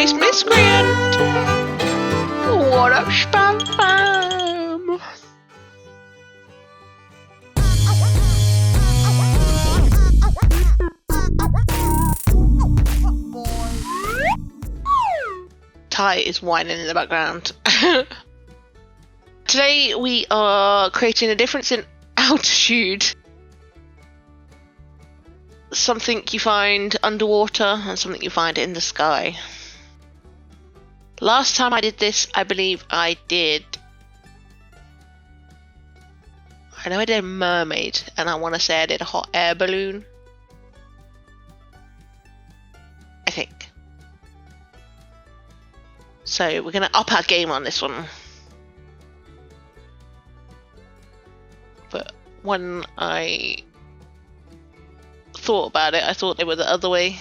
Space Miscreant! What up, Spam Fam? Ty is whining in the background. Today we are creating a difference in altitude. Something you find underwater and something you find in the sky. Last time I did this, I believe I know I did a mermaid, and I want to say I did a hot air balloon. I think. So we're going to up our game on this one. But when I thought about it, I thought they were the other way.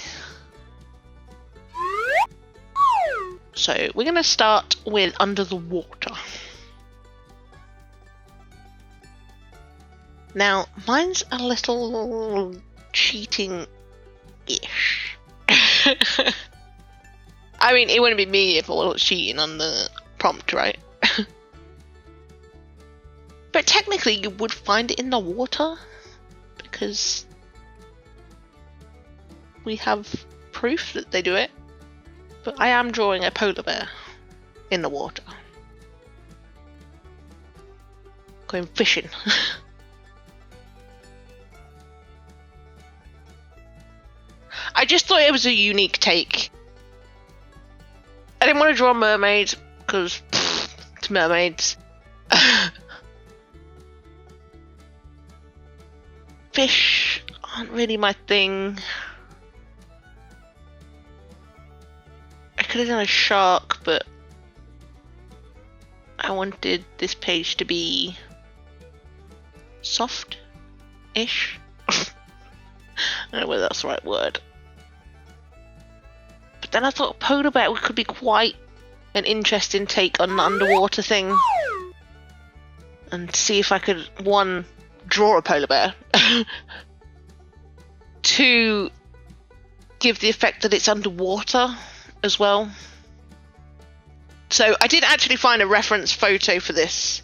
So we're going to start with under the water. Now, mine's a little cheating-ish. I mean, it wouldn't be me if I was cheating on the prompt, right? But technically, you would find it in the water, because we have proof that they do it. But I am drawing a polar bear in the water. Going fishing. I just thought it was a unique take. I didn't want to draw a mermaid, because it's mermaids. Fish aren't really my thing. I could have done a shark, but I wanted this page to be soft-ish. I don't know whether that's the right word. But then I thought polar bear could be quite an interesting take on the underwater thing. And see if I could, one, draw a polar bear. Two, give the effect that it's underwater as well. So I did actually find a reference photo for this,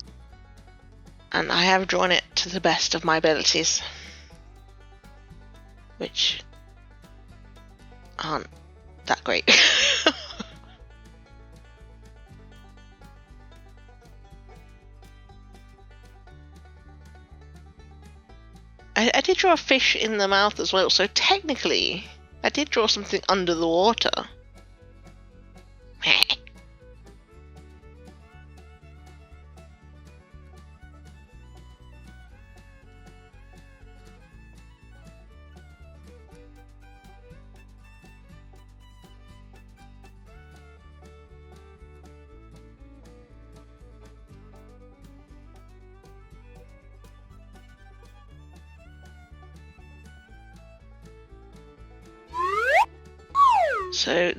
and I have drawn it to the best of my abilities, which aren't that great. I did draw a fish in the mouth as well, so technically I did draw something under the water. So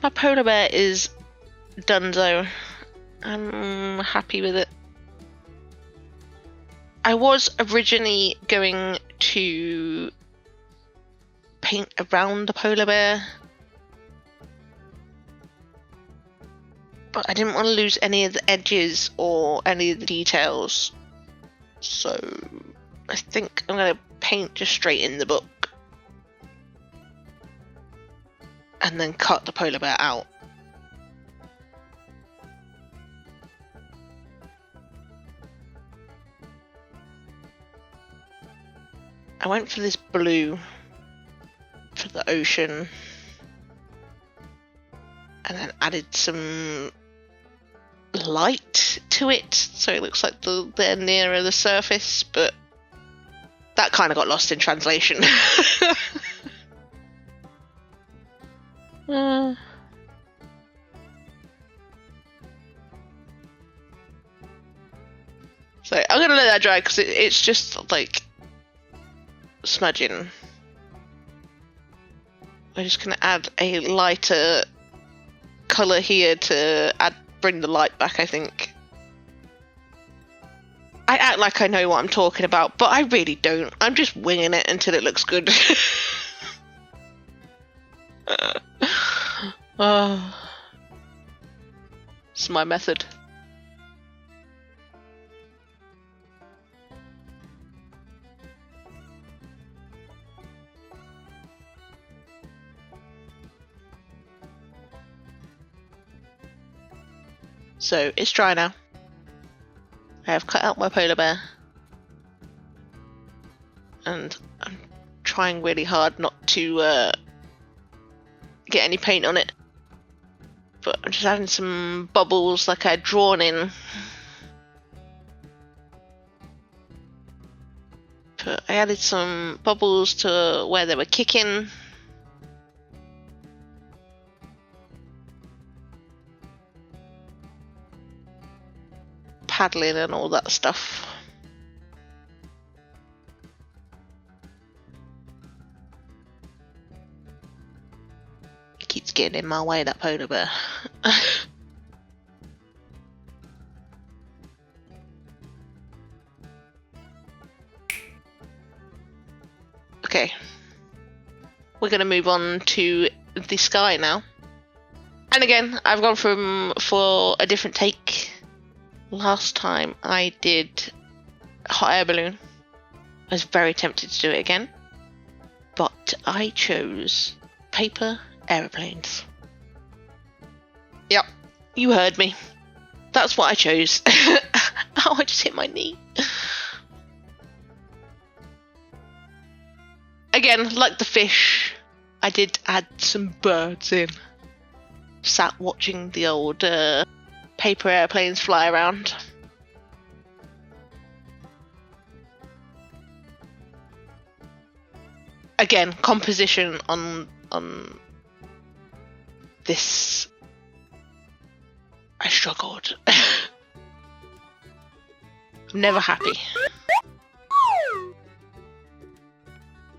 my polar bear is donezo. I'm happy with it. I was originally going to paint around the polar bear, but I didn't want to lose any of the edges or any of the details, so I think I'm going to paint just straight in the book and then cut the polar bear out. I went for this blue for the ocean, and then added some light to it so it looks like they're nearer the surface, but that kind of got lost in translation. So I'm gonna let that dry because it's just like smudging. I'm just gonna add a lighter colour here to bring the light back, I think. I act like I know what I'm talking about, but I really don't. I'm just winging it until it looks good. That's my method. So it's dry now. I have cut out my polar bear. And I'm trying really hard not to get any paint on it. But I'm just adding some bubbles like I'd drawn in. But I added some bubbles to where they were kicking. Paddling and all that stuff. It keeps getting in my way, that polar bear. Okay, we're going to move on to the sky now. And again, I've gone for a different take. Last time I did hot air balloon. I was very tempted to do it again, but I chose paper aeroplanes. Yep, you heard me. That's what I chose. Oh, I just hit my knee. Again, like the fish, I did add some birds in. Sat watching the old paper airplanes fly around. Again, composition on this, I struggled. I'm never happy.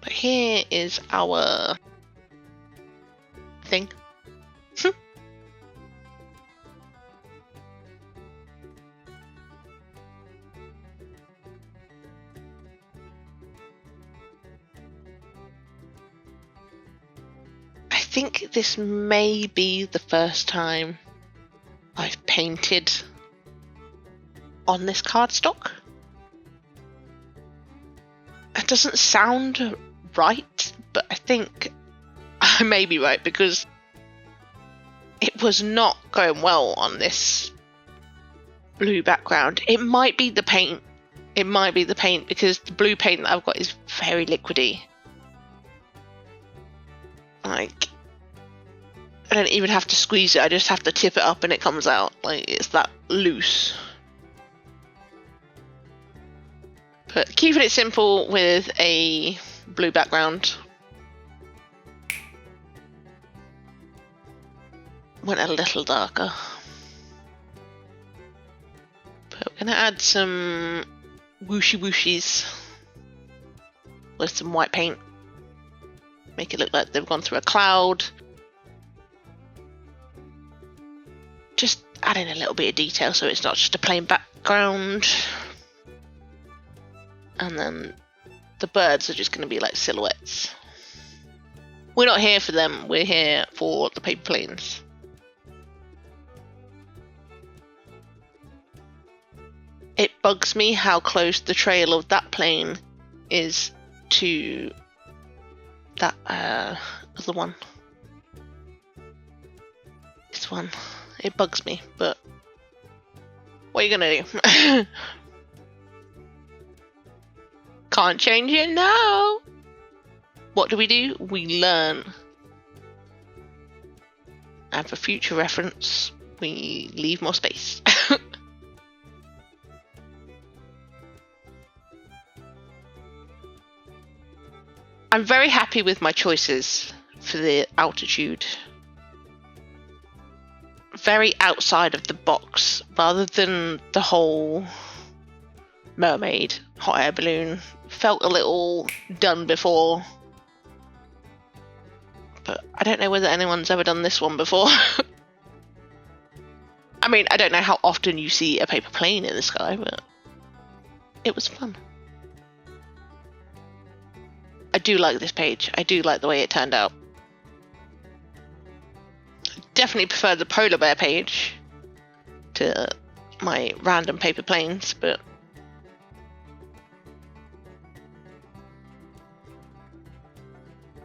But here is our thing. I think this may be the first time I've painted on this cardstock. It doesn't sound right, but I think I may be right because it was not going well on this blue background. It might be the paint. It might be the paint because the blue paint that I've got is very liquidy. Like, I don't even have to squeeze it, I just have to tip it up and it comes out. Like, it's that loose. But keeping it simple with a blue background. Went a little darker. But we're going to add some whooshy whooshies with some white paint. Make it look like they've gone through a cloud. Just adding a little bit of detail so it's not just a plain background. And then the birds are just going to be like silhouettes. We're not here for them, we're here for the paper planes. It bugs me how close the trail of that plane is to that other one. This one. It bugs me, but what are you gonna do? Can't change it now. What do? We learn. And for future reference, we leave more space. I'm very happy with my choices for the altitude. Very outside of the box, rather than the whole mermaid hot air balloon. Felt a little done before. But I don't know whether anyone's ever done this one before. I mean, I don't know how often you see a paper plane in the sky, but it was fun. I do like this page. I do like the way it turned out. Definitely prefer the polar bear page. to my random paper planes, but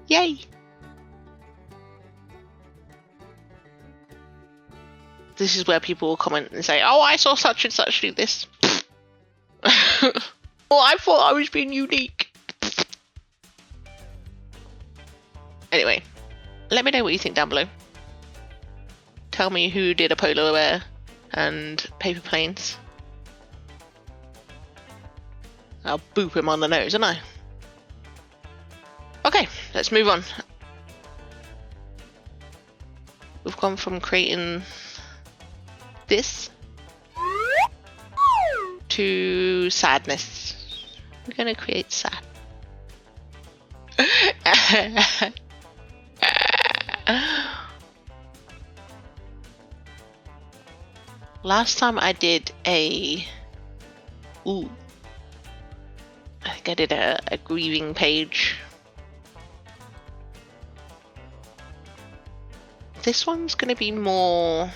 yay! This is where people will comment and say, "Oh, I saw such and such do this." Well, I thought I was being unique. Anyway, let me know what you think down below. Tell me who did a polar bear and paper planes. I'll boop him on the nose, didn't I? Okay, let's move on. We've gone from creating this to sadness. We're gonna create sad. Last time I did I think I did a grieving page. This one's gonna be more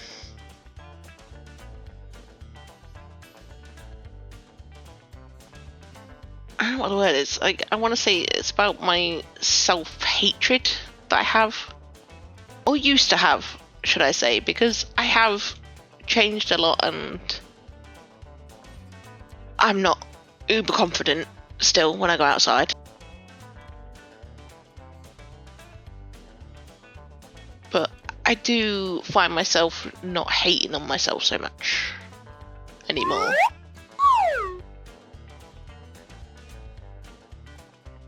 I don't know what the word is. Like, I want to say it's about my self-hatred that I have, or used to have, should I say, because I have changed a lot and I'm not uber confident still when I go outside. But I do find myself not hating on myself so much anymore.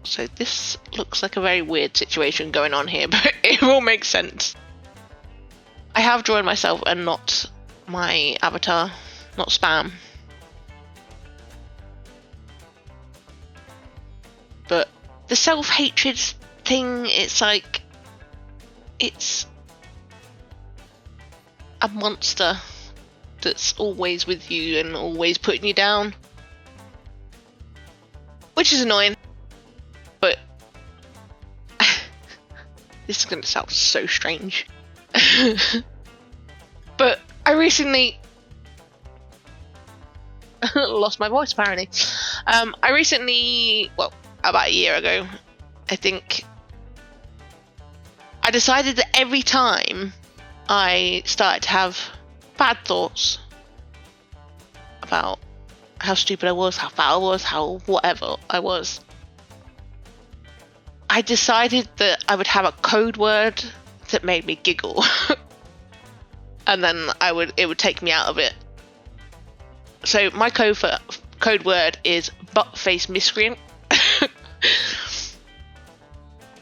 So this looks like a very weird situation going on here, but it will make sense. I have drawn myself and not my avatar, not spam. But the self-hatred thing, it's like, it's a monster that's always with you and always putting you down. Which is annoying. But this is going to sound so strange. But I recently lost my voice apparently. I recently, well, about a year ago, I think, I decided that every time I started to have bad thoughts about how stupid I was, how fat I was, how whatever I was, I decided that I would have a code word that made me giggle. And then it would take me out of it. So my code word is butt face miscreant.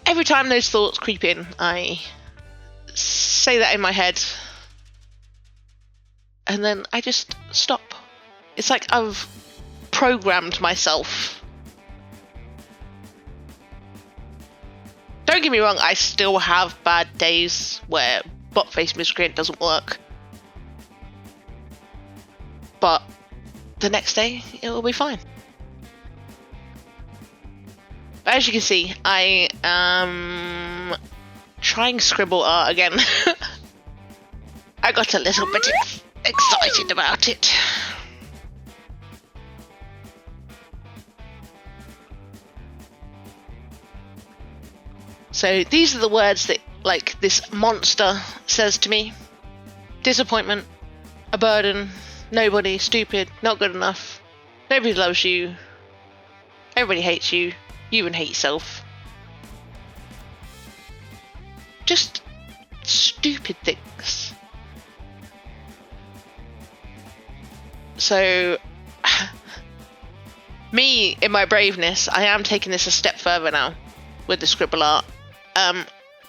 Every time those thoughts creep in, I say that in my head, and then I just stop. It's like I've programmed myself. Don't get me wrong, I still have bad days where butt face miscreant doesn't work. But the next day, it will be fine. But as you can see, I am trying scribble art again. I got a little bit excited about it. So these are the words that, like, this monster says to me. Disappointment, a burden, nobody, stupid, not good enough, nobody loves you, everybody hates you, you even hate yourself. Just stupid things. So, me, in my braveness, I am taking this a step further now with the scribble art.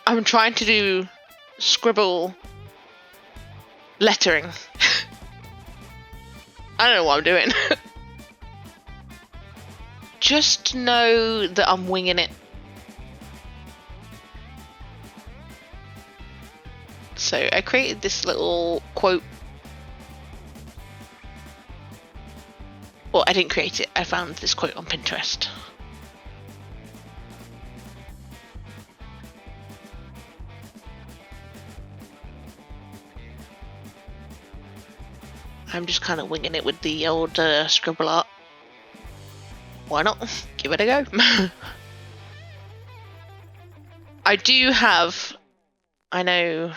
I'm trying to do scribble lettering. I don't know what I'm doing. Just know that I'm winging it. So I created this little quote. Well, I didn't create it. I found this quote on Pinterest. I'm just kind of winging it with the old scribble art. Why not? Give it a go. I do have... I know...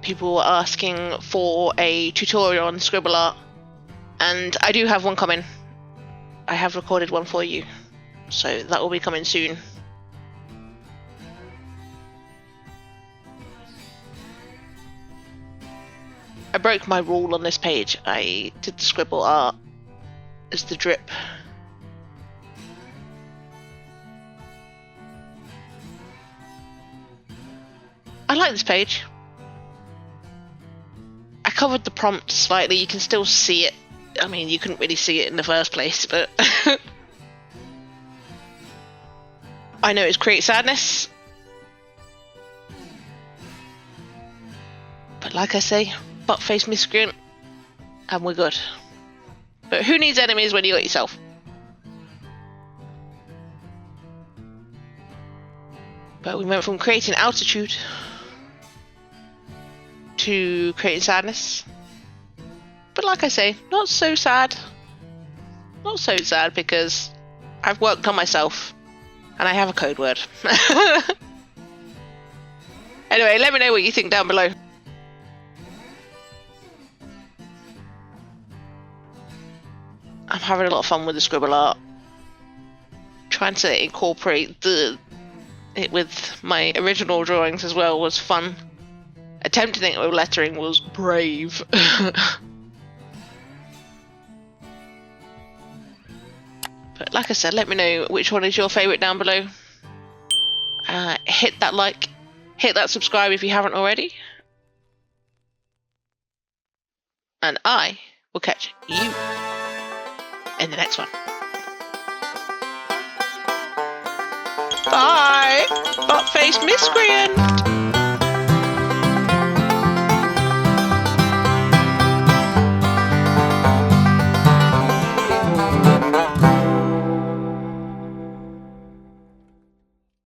people were asking for a tutorial on scribble art. And I do have one coming. I have recorded one for you. So that will be coming soon. I broke my rule on this page. I did the scribble art as the drip. I like this page. I covered the prompt slightly. You can still see it. I mean, you couldn't really see it in the first place, but... I know it's Create Sadness. But like I say, butt-faced miscreant, and we're good. But who needs enemies when you got yourself? But we went from creating altitude to creating sadness. But like I say, not so sad. Not so sad because I've worked on myself and I have a code word. Anyway, let me know what you think down below. I'm having a lot of fun with the scribble art. Trying to incorporate it with my original drawings as well was fun. Attempting it with lettering was brave. But like I said, let me know which one is your favourite down below. Hit that like, hit that subscribe if you haven't already. And I will catch you in the next one. Bye, butt-faced miscreant!